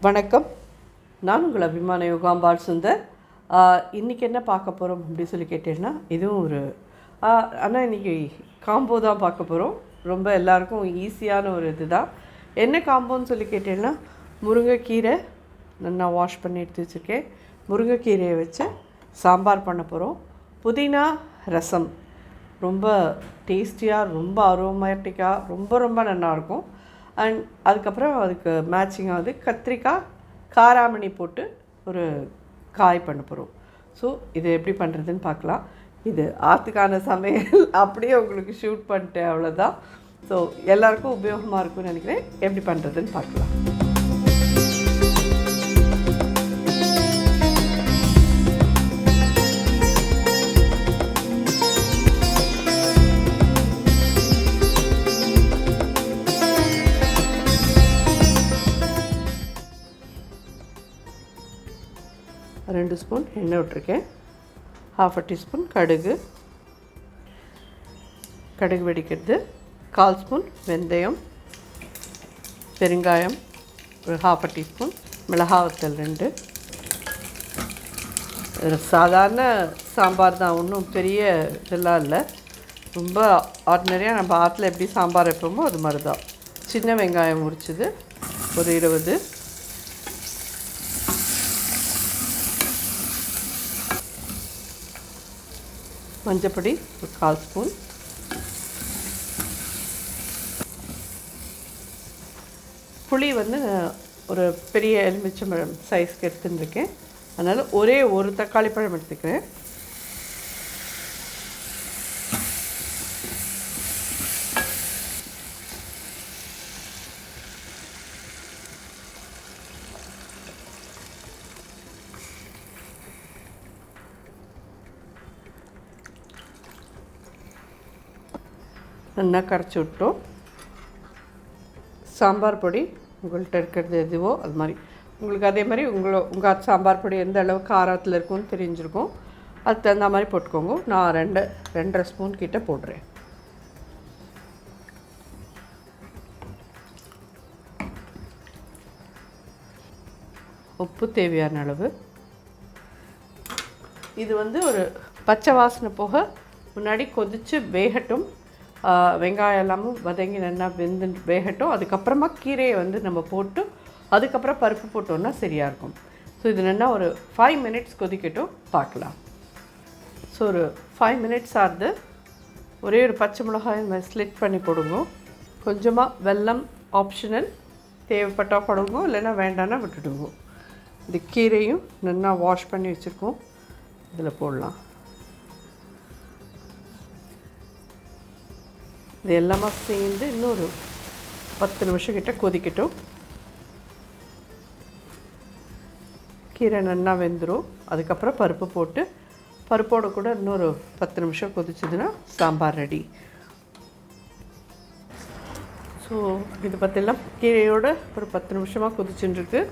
வணக்கம். நான் உங்கள் அபிமான யோகாம்பால் சுந்தர். இன்றைக்கி என்ன பார்க்க போகிறோம் அப்படின்னு சொல்லி கேட்டீங்கன்னா, இதுவும் ஒரு ஆனால் இன்றைக்கி காம்போ தான் பார்க்க போகிறோம். ரொம்ப எல்லாருக்கும் ஈஸியான ஒரு இது தான். என்ன காம்போன்னு சொல்லி கேட்டீங்கன்னா, முருங்கைக்கீரை நல்லா வாஷ் பண்ணி எடுத்து வச்சுருக்கேன். முருங்கைக்கீரையை வச்சு சாம்பார் பண்ண போகிறோம். புதினா ரசம் ரொம்ப டேஸ்டியாக, ரொம்ப அரோமேட்டிக்காக, ரொம்ப நல்லாயிருக்கும். அண்ட் அதுக்கப்புறம் அதுக்கு மேட்சிங்காக வந்து கத்திரிக்காய் காராமணி போட்டு ஒரு காய் பண்ண போகிறோம். ஸோ இது எப்படி பண்ணுறதுன்னு பார்க்கலாம். இது ஆற்றுக்கான சமையல் அப்படியே உங்களுக்கு ஷூட் பண்ணிட்டேன், அவ்வளோதான். ஸோ எல்லாருக்கும் உபயோகமாக இருக்கும்னு நினைக்கிறேன். எப்படி பண்ணுறதுன்னு பார்க்கலாம். ரெண்டு ஸ்பூன் எண்ணெய் விட்டுருக்கேன். 1/2 டீஸ்பூன் கடுகு வெடிக்கிறது, 1/4 ஸ்பூன் வெந்தயம், பெருங்காயம் ஒரு 1/2 டீஸ்பூன், மிளகாவத்தல் 2. சாதாரண சாம்பார் தான், ஒன்றும் பெரிய இதெல்லாம் இல்லை. ரொம்ப ஆர்டினரியாக நம்ம ஆற்றுல எப்படி சாம்பார் வைப்போமோ அது மாதிரி தான். சின்ன வெங்காயம் உரிச்சது ஒரு 20, மஞ்சப்பொடி ஒரு 1/4 ஸ்பூன், புளி வந்து ஒரு பெரிய எலுமிச்சம்பழம் சைஸ்க்கு எடுத்துருக்கேன். அதனால் ஒரே ஒரு தக்காளி பழம் எடுத்துக்கிறேன். நல்லா கரைச்சி விட்டோம். சாம்பார் பொடி உங்கள்கிட்ட இருக்கிறது எதுவோ அது மாதிரி, உங்களுக்கு அதே மாதிரி உங்கள் சாம்பார் பொடி எந்த அளவு காரத்தில் இருக்குன்னு தெரிஞ்சிருக்கும். அதுக்கு தகுந்த மாதிரி போட்டுக்கோங்க. நான் 2.5 ஸ்பூன் கிட்ட போடுறேன். உப்பு தேவையான அளவு. இது வந்து ஒரு பச்சை வாசனை போக முன்னாடி கொதித்து வேகட்டும். வெங்காயம் எல்லாமும் வதங்கி நல்லா வேகட்டும். அதுக்கப்புறமா கீரையை வந்து நம்ம போட்டு அதுக்கப்புறம் பருப்பு போட்டோன்னா சரியாக இருக்கும். ஸோ இது நல்லா ஒரு 5 மினிட்ஸ் கொதிக்கட்டும், பார்க்கலாம். ஸோ ஒரு 5 மினிட்ஸ் ஆகுது. ஒரே ஒரு பச்சை மிளகாய் ஸ்லிட் பண்ணி போடுங்க. கொஞ்சமாக வெல்லம் ஆப்ஷனல், தேவைப்பட்டால் போடுங்க, இல்லைன்னா வேண்டான்னா விட்டுடுங்க. இந்த கீரையும் நல்லா வாஷ் பண்ணி வச்சுருக்கோம், இதில் போடலாம். இது எல்லாமே சேர்ந்து இன்னொரு 10 நிமிஷம் கிட்ட கொதிக்கட்டும். கீரை நல்லா வெந்துடும். அதுக்கப்புறம் பருப்பு போட்டு பருப்போடு கூட இன்னொரு 10 நிமிஷம் கொதிச்சதுன்னா சாம்பார் ரெடி. ஸோ இது பார்த்தெல்லாம் கீரையோடு ஒரு 10 நிமிஷமாக கொதிச்சுட்டுருக்கு.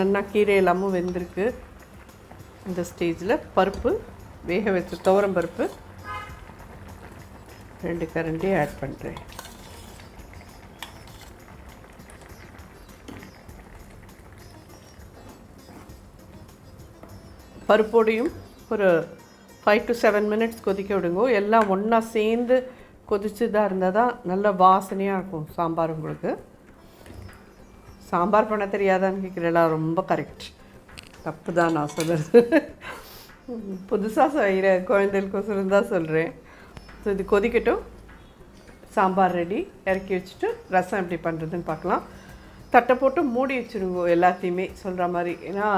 நல்லா கீரை எல்லாமும் வெந்திருக்கு. இந்த ஸ்டேஜில் பருப்பு வேக வச்ச துவரம் பருப்பு 2 கரண்டி ஆட் பண்ணுறேன். பருப்போடையும் ஒரு 5 to 7 மினிட்ஸ் கொதிக்க விடுங்க. எல்லாம் ஒன்றா சேர்ந்து கொதிச்சுதான் இருந்தால் தான் நல்ல வாசனையாக இருக்கும் சாம்பார். உங்களுக்கு சாம்பார் பண்ண தெரியாதான்னு கேட்குறேன், ரொம்ப கரெக்ட். தப்பு தான் நான் சொல்கிறது. புதுசாக செய்கிற குழந்தைகளுக்கோசரம் தான் சொல்கிறேன். ஸோ இது கொதிக்கட்டும். சாம்பார் ரெடி. இறக்கி வச்சுட்டு ரசம் எப்படி பண்ணுறதுன்னு பார்க்கலாம். தட்டை போட்டு மூடி வச்சுருங்க எல்லாத்தையுமே, சொல்கிற மாதிரி. ஏன்னா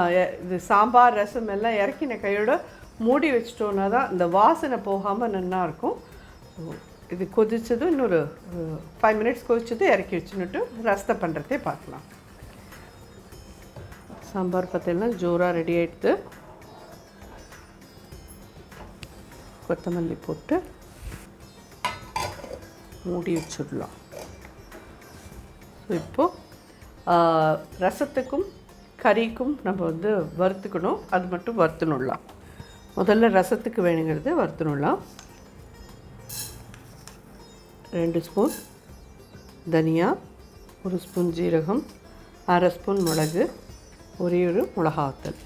இது சாம்பார் ரசம் எல்லாம் இறக்கின கையோட மூடி வச்சிட்டோன்னா தான் இந்த வாசனை போகாமல் நல்லாயிருக்கும். ஸோ இது கொதிச்சதும் இன்னொரு 5 மினிட்ஸ் கொதிச்சது இறக்கி வச்சுன்னுட்டு ரசத்தை பண்ணுறதே பார்க்கலாம். சாம்பார் பார்த்தீங்கன்னா ஜோராக ரெடி ஆகிடுது. கொத்தமல்லி போட்டு மூடி வச்சிடலாம். ஸோ இப்போது ரசத்துக்கும் கறிக்கும் நம்ம வந்து வறுத்துக்கணும். அது மட்டும் வறுத்துணுடலாம். முதல்ல ரசத்துக்கு வேணுங்கிறது வறுத்துணுடலாம். 2 ஸ்பூன் தனியா, 1 ஸ்பூன் ஜீரகம், 1/2 ஸ்பூன் மிளகு, ஒரே ஒரு மிளகாத்தூள்.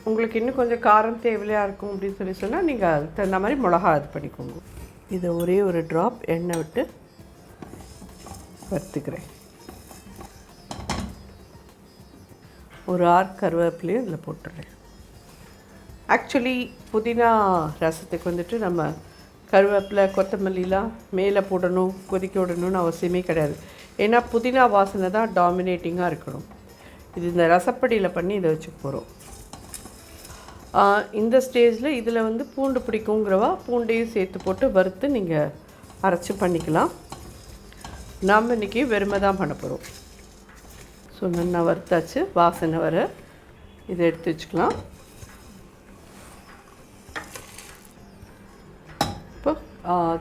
உங்களுக்கு இன்னும் கொஞ்சம் காரம் தேவையாக இருக்கும் அப்படின்னு சொன்னால் நீங்கள் அதுக்கு தகுந்த மாதிரி மிளகா இது பண்ணிக்கோங்க. இதை ஒரே ஒரு ட்ராப் எண்ணெய் விட்டு வறுத்துக்கிறேன். ஒரு 6 கருவேப்பிலையும் இதில் போட்டுடுறேன். ஆக்சுவலி புதினா ரசத்துக்கு வந்துட்டு நம்ம கருவேப்பிலை, கொத்தமல்லிலாம் மேலே போடணும், கொதிக்க விடணும்னு அவசியமே கிடையாது. ஏன்னா புதினா வாசனை தான் டாமினேட்டிங்காக இருக்கணும். இது இந்த ரசப்படியில் பண்ணி இதை வச்சுக்க போகிறோம். இந்த ஸ்டேஜில் இதில் வந்து பூண்டு பிடிக்குங்கிறவா பூண்டையும் சேர்த்து போட்டு வறுத்து நீங்கள் அரைச்சி பண்ணிக்கலாம். நாம் இன்றைக்கி வெறுமை தான் பண்ண போகிறோம். ஸோ நல்லா வறுத்தாச்சு, வாசனை வர இதை எடுத்து வச்சுக்கலாம். இப்போ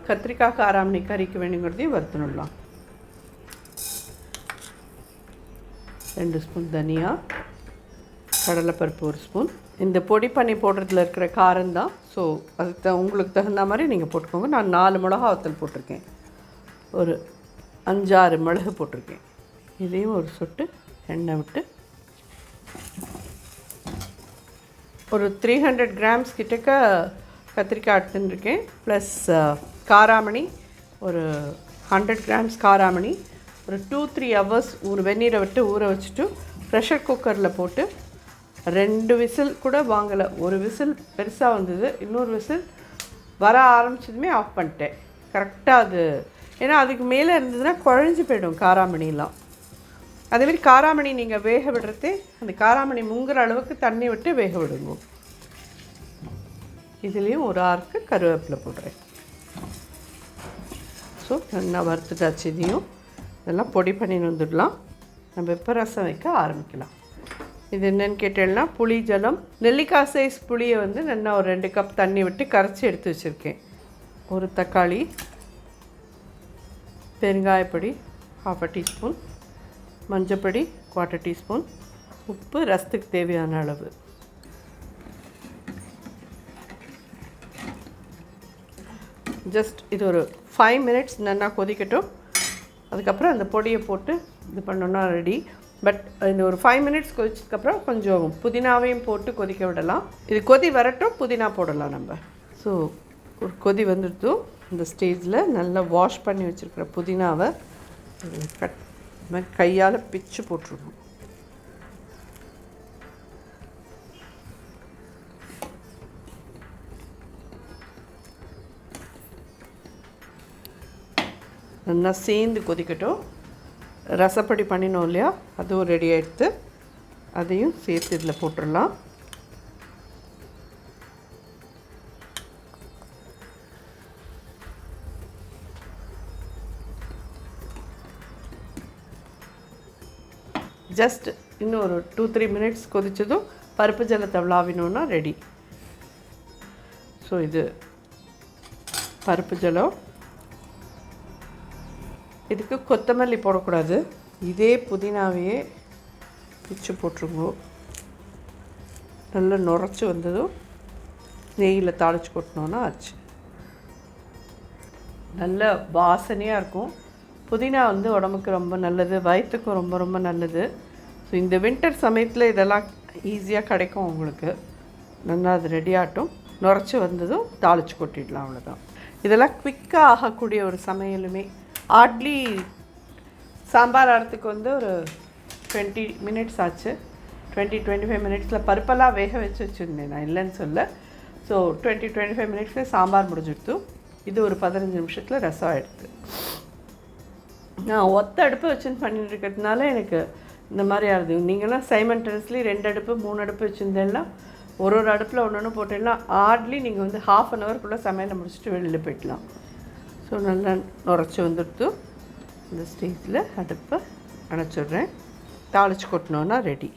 கத்திரிக்காய் காராமணி கறிக்கு வேணுங்கிறதையும் வறுத்துடலாம். 2 ஸ்பூன் தனியா, கடலைப்பருப்பு 1 ஸ்பூன். இந்த பொடி பண்ணி போடுறதுல இருக்கிற காரம் தான். ஸோ அதுக்கு உங்களுக்கு தகுந்த மாதிரி நீங்கள் போட்டுக்கோங்க. நான் 4 மிளகாத்தூள் போட்டிருக்கேன், ஒரு 5-6 மிளகு போட்டிருக்கேன். இதையும் ஒரு சொட்டு எண்ணெய் விட்டு ஒரு 300 கிராம்ஸ் கிட்டக்க கத்திரிக்காய் எடுத்துருக்கேன். ப்ளஸ் காராமணி ஒரு 100 கிராம்ஸ் காராமணி ஒரு 2-3 ஹவர்ஸ் வெந்நீரை விட்டு ஊற வச்சுட்டு ப்ரெஷர் குக்கரில் போட்டு 2 விசில் கூட வாங்கலை. ஒரு விசில் பெருசாக வந்தது, இன்னொரு விசில் வர ஆரம்பிச்சதுமே ஆஃப் பண்ணிட்டேன். கரெக்டாக அது, ஏன்னா அதுக்கு மேலே இருந்ததுன்னா குழஞ்சி போயிடும் காராமணிலாம். அதேமாதிரி காராமணி நீங்கள் வேக விடுறதே அந்த காராமணி முங்குற அளவுக்கு தண்ணி விட்டு வேக விடுங்க. இதுலேயும் ஒரு 6 கருவேப்பிலை போடுறேன். ஸோ நல்லா வறுத்துட்டாச்சு. இதையும் இதெல்லாம் பொடி பண்ணி வந்துடலாம். நம்ம இப்போ ரசம் வைக்க ஆரம்பிக்கலாம். இது என்னென்னு கேட்டேன்னா புளி ஜலம். நெல்லிக்காய் சைஸ் புளியை வந்து நல்லா ஒரு 2 கப் தண்ணி விட்டு கரைச்சி எடுத்து வச்சுருக்கேன். ஒரு தக்காளி, பெருங்காயப்பொடி 1/2 டீஸ்பூன், மஞ்சப்பொடி 1/4 டீஸ்பூன், உப்பு ரசத்துக்கு தேவையான அளவு. ஜஸ்ட் இது ஒரு 5 மினிட்ஸ் நல்லா கொதிக்கட்டும். அதுக்கப்புறம் அந்த பொடியை போட்டு இது பண்ணோன்னா ரெடி. பட் இந்த ஒரு 5 மினிட்ஸ் கொதிச்சதுக்கப்புறம் கொஞ்சம் புதினாவையும் போட்டு கொதிக்க விடலாம். இது கொதி வரட்டும், புதினா போடலாம் நம்ம. ஸோ ஒரு கொதி வந்துடுத்தும். இந்த ஸ்டேஜில் நல்லா வாஷ் பண்ணி வச்சுருக்கிற புதினாவை கையால் பிச்சு போட்டுருணும். நல்லா சேர்ந்து கொதிக்கட்டும். ரசப்படி பண்ணினோம் இல்லையா, அதுவும் ரெடி ஆகிடுத்து. அதையும் சேர்த்து இதில் போட்டுடலாம். ஜஸ்ட் இன்னும் ஒரு 2-3 மினிட்ஸ் கொதித்ததும் பருப்பு ஜலத்தை விளாவினோன்னா ரெடி. ஸோ இது பருப்பு ஜலம். இதுக்கு கொத்தமல்லி போடக்கூடாது, இதே புதினாவையே பிச்சு போட்டுருங்க. நல்லா நுரைச்சி வந்ததும் நெய்யில் தாளித்து கொட்டினோன்னா ஆச்சு. நல்ல வாசனையாக இருக்கும். புதினா வந்து உடம்புக்கு ரொம்ப நல்லது, வயிற்றுக்கும் ரொம்ப ரொம்ப நல்லது. ஸோ இந்த வின்டர் சமயத்தில் இதெல்லாம் ஈஸியாக கிடைக்கும் உங்களுக்கு. நல்லா அது ரெடி ஆகட்டும். நுரைச்சி வந்ததும் தாளித்து கொட்டிடலாம், அவ்வளோதான். இதெல்லாம் குவிக்காக ஆகக்கூடிய ஒரு சமையலுமே. ஹார்ட்லி சாம்பார் ஆடுறதுக்கு வந்து ஒரு 20 மினிட்ஸ் ஆச்சு. 20-25 மினிட்ஸில் பருப்பெல்லாம் வேக வச்சு வச்சுருந்தேன், நான் இல்லைன்னு சொல்ல. ஸோ 20-25 மினிட்ஸில் சாம்பார் முடிஞ்சிடுத்து. இது ஒரு 15 நிமிஷத்தில் ரசம் ஆகிடுது. நான் ஒத்த அடுப்பு வச்சுன்னு பண்ணிட்டு இருக்கிறதுனால எனக்கு இந்த மாதிரி ஆகுது. நீங்களாம் சைமல்டேனியஸ்லி 2 அடுப்பு 3 அடுப்பு வச்சுருந்தேன்னா ஒரு அடுப்பில் ஒன்று போட்டேன்னா ஹார்ட்லி நீங்கள் வந்து 1/2 ஹவருக்குள்ளே சமையலை முடிச்சுட்டு வெளியில் போய்டலாம். ஸோ நல்லா நுரைச்சி வந்துடுத்து. இந்த ஸ்டேஜில் அடுப்பை அணைச்சிடுறேன். தாளித்து கொட்டினோன்னா ரெடி.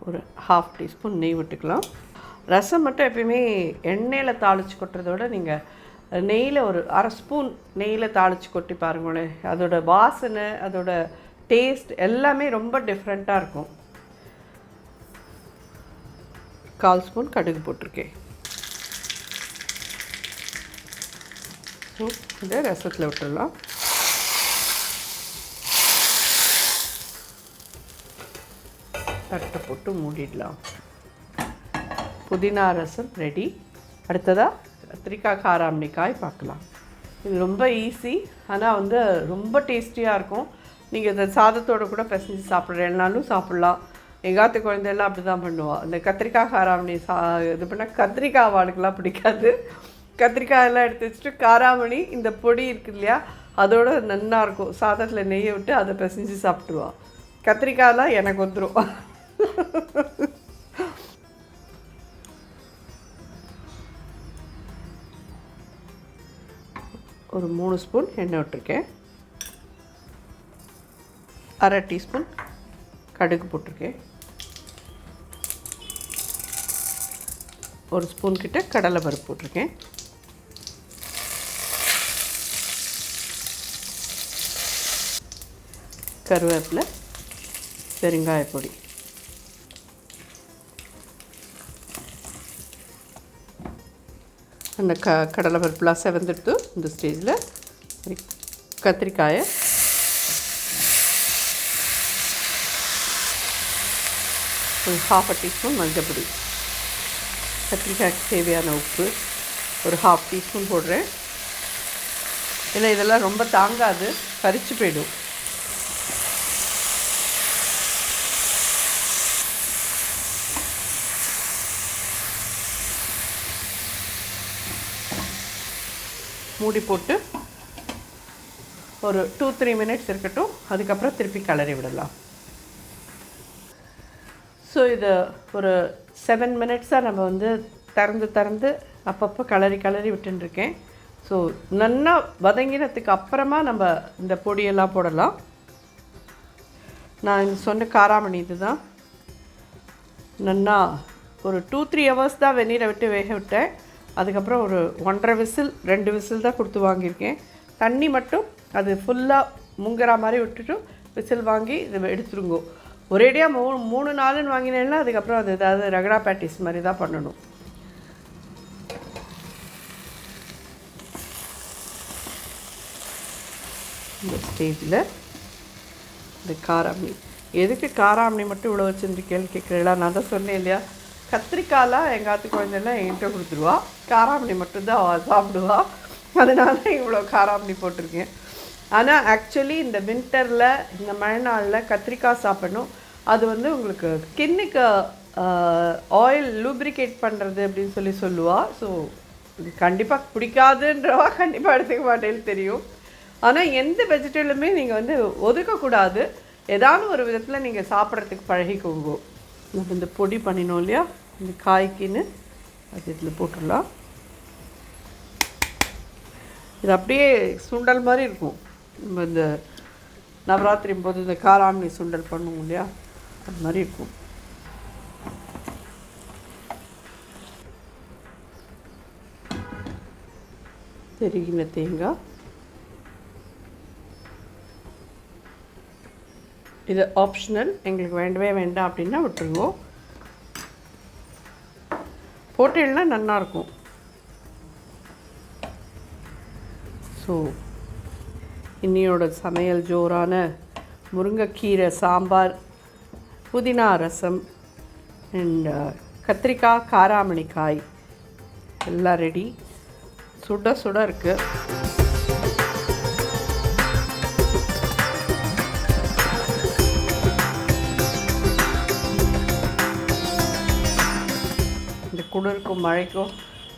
ஒரு 1/2 டீஸ்பூன் நெய் விட்டுக்கலாம். ரசம் மட்டும் எப்பயுமே எண்ணெயில் தாளித்து கொட்டுறதோட நீங்கள் நெய்யில் ஒரு 1/2 ஸ்பூன் நெய்யில் தாளித்து கொட்டி பாருங்களேன். அதோட வாசனை, அதோட டேஸ்ட் எல்லாமே ரொம்ப டிஃப்ரெண்ட்டாக இருக்கும். 1/4 ஸ்பூன் கடுகு போட்டிருக்கேன். ஸோ இதை ரசத்தில் விட்டுடலாம். தட்டை போட்டு மூடிடலாம். புதினா ரசம் ரெடி. அடுத்ததாக கத்திரிக்காய் காராமணிக்காய் பார்க்கலாம். இது ரொம்ப ஈஸி, ஆனால் வந்து ரொம்ப டேஸ்டியாக இருக்கும். நீங்கள் இந்த சாதத்தோடு கூட பிசைஞ்சு சாப்பிட்றேன்னாலும் சாப்பிட்லாம். எங்காத்து குழந்தையெல்லாம் அப்படி தான் பண்ணுவாள். இந்த கத்திரிக்காய் காராமணி இது பண்ணால் கத்திரிக்காய் அவளுக்கெல்லாம் பிடிக்காது. கத்திரிக்காயெல்லாம் எடுத்து வச்சுட்டு காராமணி இந்த பொடி இருக்குது இல்லையா, அதோட நல்லாயிருக்கும். சாதத்தில் நெய்யை விட்டு அதை பிசைஞ்சு சாப்பிட்ருவாள். கத்திரிக்காயெல்லாம் எனக்கு வந்துடும். ஒரு 3 ஸ்பூன் எண்ணெய் விட்டுருக்கேன். அரை டீஸ்பூன் கடுகு போட்டிருக்கேன். 1 ஸ்பூன் கிட்ட கடலை பருப்பு போட்டிருக்கேன். கருவேப்பிலை, பெருங்காய பொடி, அந்த கடலை பருப்புலாம் செவந்துடுத்து. இந்த ஸ்டேஜில் கத்திரிக்காயை ஒரு 1/2 டீஸ்பூன் மஞ்சள் பொடி, கத்திரிக்காய்க்கு தேவையான உப்பு ஒரு 1/2 டீஸ்பூன் போடுறேன். ஏன்னா இதெல்லாம் ரொம்ப தாங்காது, கரிச்சு போயிடும். மூடி போட்டு ஒரு 2-3 மினிட்ஸ் இருக்கட்டும். அதுக்கப்புறம் திருப்பி கிளறி விடலாம். ஸோ இது ஒரு 7 மினிட்ஸாக நம்ம வந்து திறந்து அப்பப்போ கிளறி விட்டுருக்கேன். ஸோ நல்லா வதங்கினதுக்கு அப்புறமா நம்ம இந்த பொடியெல்லாம் போடலாம். நான் சொன்ன காராமணி இது தான். நல்லா ஒரு 2-3 ஹவர்ஸ் தான் வெந்நீரை விட்டு வேக விட்டேன். அதுக்கப்புறம் ஒரு 1.5 விசில் 2 விசில் தான் கொடுத்து வாங்கியிருக்கேன். தண்ணி மட்டும் அது ஃபுல்லாக முங்குற மாதிரி விட்டுட்டு விசில் வாங்கி இதை எடுத்துருங்கோ. ஒரேடியாக 3-4 வாங்கினேன்னா அதுக்கப்புறம் அது ஏதாவது ரகடா பேட்டிஸ் மாதிரி தான் பண்ணணும். இந்த ஸ்டேஜில் இந்த காராமணி, எதுக்கு காராமணி மட்டும் இவ்வளோ வச்சுருக்கேன்னு கேட்குறீங்களா? நான் தான் சொன்னேன் இல்லையா, கத்திரிக்காயெலாம் எங்காத்து குழந்தைலாம் என்கிட்ட கொடுத்துருவா, காராமணி மட்டும்தான் அவள் சாப்பிடுவா. அதனால இவ்வளோ காராமணி போட்டிருக்கேன். ஆனால் ஆக்சுவலி இந்த வின்டரில் இந்த மழை நாளில் கத்திரிக்காய் சாப்பிடணும். அது வந்து உங்களுக்கு ஸ்கின்னுக்கு ஆயில் லூப்ரிகேட் பண்ணுறது அப்படின்னு சொல்லுவாள். ஸோ இது கண்டிப்பாக பிடிக்காதுன்றவா கண்டிப்பாக எடுத்துக்க மாட்டேன்னு தெரியும். ஆனால் எந்த வெஜிடபிளுமே நீங்கள் வந்து ஒதுக்கக்கூடாது. ஏதாவது ஒரு விதத்தில் நீங்கள் சாப்பிட்றதுக்கு பழகிக்கோங்க. நம்ம இந்த பொடி பண்ணினோம் இல்லையா, இந்த காய்க்குன்னு அது இதில் போட்டுடலாம். இது அப்படியே சுண்டல் மாதிரி இருக்கும். நம்ம இந்த நவராத்திரி போது இந்த காராமணி சுண்டல் பண்ணுவோம் இல்லையா, அது மாதிரி இருக்கும். திருகின தேங்காய், இது ஆப்ஷனல், எங்களுக்கு வேண்டவே வேண்டாம் அப்படின்னா விட்டுருங்கோ. போட்டேன்னா நல்லாயிருக்கும். ஸோ இன்னையோட சமையல் ஜோரான முருங்கைக்கீரை சாம்பார், புதினா ரசம் அண்ட் கத்திரிக்காய் காராமணிக்காய் எல்லாம் ரெடி. சுட சுட இருக்குது. இந்த குளிருக்கும் மழைக்கும்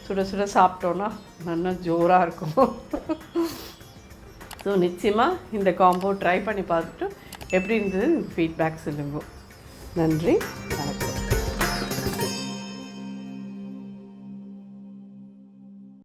சுட சுட சாப்பிட்டோன்னா நல்லா ஜோராக இருக்கும். ஸோ நிச்சயமாக இந்த காம்போ ட்ரை பண்ணி பார்த்துட்டு எப்படி இருந்தது ஃபீட்பேக் சொல்லுங்க. நன்றி, வணக்கம்.